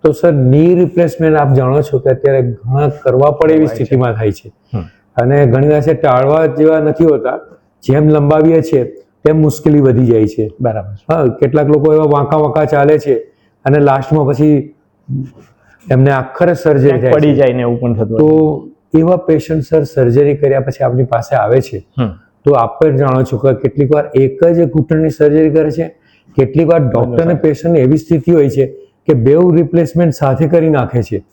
તો સર ની રિપ્લેસમેન્ટ આપ જાણો છો કે અત્યારે ઘણા કરવા પડે એવી સ્થિતિમાં થાય છે અને ઘણી વાર છે ટાળવા જેવા નથી હોતા, જેમ લંબાવીએ છીએ તેમ મુશ્કેલી વધી જાય છે. બરાબર. હા, કેટલાક લોકો એવા વાંકા વાંકા ચાલે છે અને લાસ્ટમાં પછી એમને આખરે સર્જરી પડી જાય ને એવું પણ થતું. તો એવા પેશન્ટ સર સર્જરી કર્યા પછી આપણી પાસે આવે છે તો આપ પણ જાણો છો કે કેટલીક વાર એક જ ઘૂંટણની સર્જરી કરે છે, કેટલીક વાર ડોક્ટર અને પેશન્ટ એવી સ્થિતિ હોય છે કે બેઉ રિપ્લેસમેન્ટ સાથે કરી નાખે છે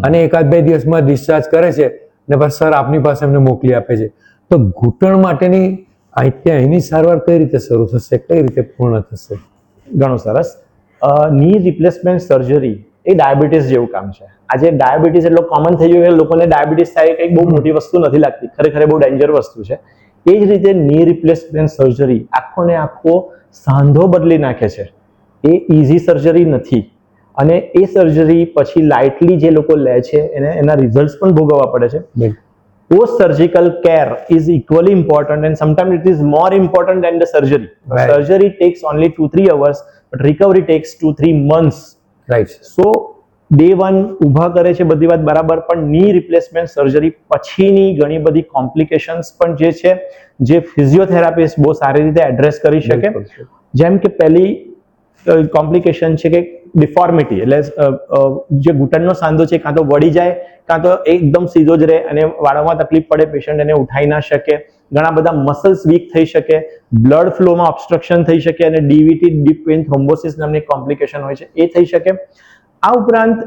અને એકાદ બે દિવસમાં ડિસ્ચાર્જ કરે છે ને બસ સર આપની પાસે એમને મોકલી આપે છે. તો ઘૂંટણ માટેની અહીંની સારવાર કઈ રીતે શરૂ થશે, કઈ રીતે પૂર્ણ થશે? ઘણું સરસ. ની રિપ્લેસમેન્ટ સર્જરી એ ડાયાબિટીસ જેવું કામ છે. આજે ડાયાબિટીસ એટલો કોમન થઈ ગયો કે લોકોને ડાયાબિટીસ થાય કંઈક બહુ મોટી વસ્તુ નથી લાગતી, ખરેખર બહુ ડેન્જર વસ્તુ છે. એ જ રીતે ની રિપ્લેસમેન્ટ સર્જરી આખો ને આખો સાંધો બદલી નાખે છે. એ ઇઝી સર્જરી નથી અને એ સર્જરી પછી લાઇટલી જે લોકો લે છે એને એના રિઝલ્ટ પણ ભોગવવા પડે છે. Post surgical care is equally important and sometimes it is more important than the surgery. Right. Surgery takes only 2-3 hours but recovery takes 2-3 months. Right. So day one ઊભા કરે છે બધી વાત બરાબર, પણ ની રિપ્લેસમેન્ટ સર્જરી પછીની ઘણી બધી કોમ્પ્લિકેશન્સ પણ જે છે જે ફિઝિયોથેરાપિસ્ટ બહુ સારી રીતે એડ્રેસ કરી શકે. જેમ કે પહેલી કોમ્પ્લિકેશન છે કે ડિફોર્મિટી, એટલે જે ઘૂંટણનો સાંધો છે કાં તો વળી જાય કાં તો એકદમ સીધો જ રહે અને વાળવામાં તકલીફ પડે, પેશન્ટ એને ઉઠાઈ ના શકે, ઘણા બધા મસલ્સ વીક થઈ શકે, બ્લડ ફ્લોમાં ઓબ્સ્ટ્રક્શન થઈ શકે અને ડીવીટી ડીપ વેઇન થ્રોમ્બોસિસ નામની કોમ્પ્લિકેશન હોય છે એ થઈ શકે. આ ઉપરાંત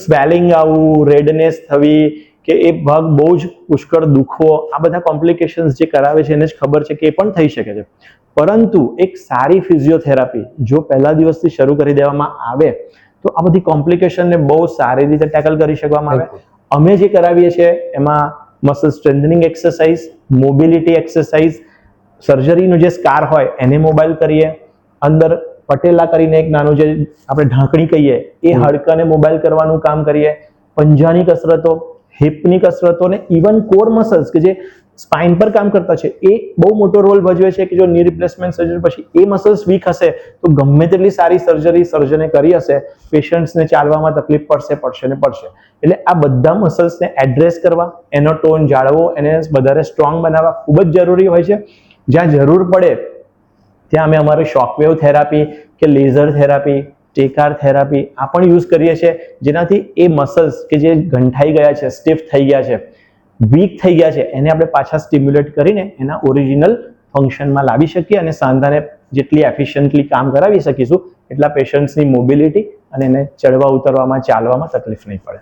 સ્વેલિંગ આવવું, રેડનેસ થવી કે એ ભાગ બહુ જ પુષ્કળ દુખવો, આ બધા કોમ્પ્લિકેશન્સ જે કરાવે છે એને જ ખબર છે કે એ પણ થઈ શકે છે. પરંતુ એક સારી ફિઝિયોથેરાપી જો પહેલા દિવસથી શરૂ કરી દેવામાં આવે તો આ બધી કોમ્પ્લિકેશનને બહુ સારી રીતે ટેકલ કરી શકવામાં આવે. અમે જે કરાવીએ છીએ એમાં muscle strengthening exercise, mobility exercise, સર્જરીનું જે સ્કાર હોય એને મોબાઈલ કરીએ, અંદર પટેલા કરીને એક નાનું જે આપણે ઢાંકણી કહીએ એ હાડકાને મોબાઈલ કરવાનું કામ કરીએ, પંજાની કસરતો, હિપની કસરતો ને ઇવન કોર મસલ્સ કે જે સ્પાઇન પર કામ કરતા છે એ બહુ મોટો રોલ ભજવે છે કે જો ની રિપ્લેસમેન્ટ સર્જરી પછી એ મસલ્સ વીક હશે તો ગમે તેટલી સારી સર્જરી સર્જને કરી હશે, પેશન્ટ્સને ચાલવામાં તકલીફ પડશે ને પડશે. એટલે આ બધા મસલ્સને એડ્રેસ કરવા, એનો ટોન જાળવો, એને વધારે સ્ટ્રોંગ બનાવવા ખૂબ જ જરૂરી હોય છે. જ્યાં જરૂર પડે ત્યાં અમે અમારી શોકવેવ થેરાપી કે લેઝર થેરાપી, ટેકાર થેરાપી આ પણ યુઝ કરીએ છીએ, જેનાથી એ મસલ્સ કે જે ગંઠાઈ ગયા છે, સ્ટીફ થઈ ગયા છે, વીક થઈ ગયા છે, એને આપણે પાછા સ્ટિમ્યુલેટ કરીને એના ઓરિજિનલ ફંક્શનમાં લાવી શકીએ અને સાંધાને જેટલી એફિશિયન્ટલી કામ કરાવી શકીશું એટલા પેશન્ટ્સની મોબિલિટી અને એને ચડવા ઉતરવામાં ચાલવામાં તકલીફ નહીં પડે.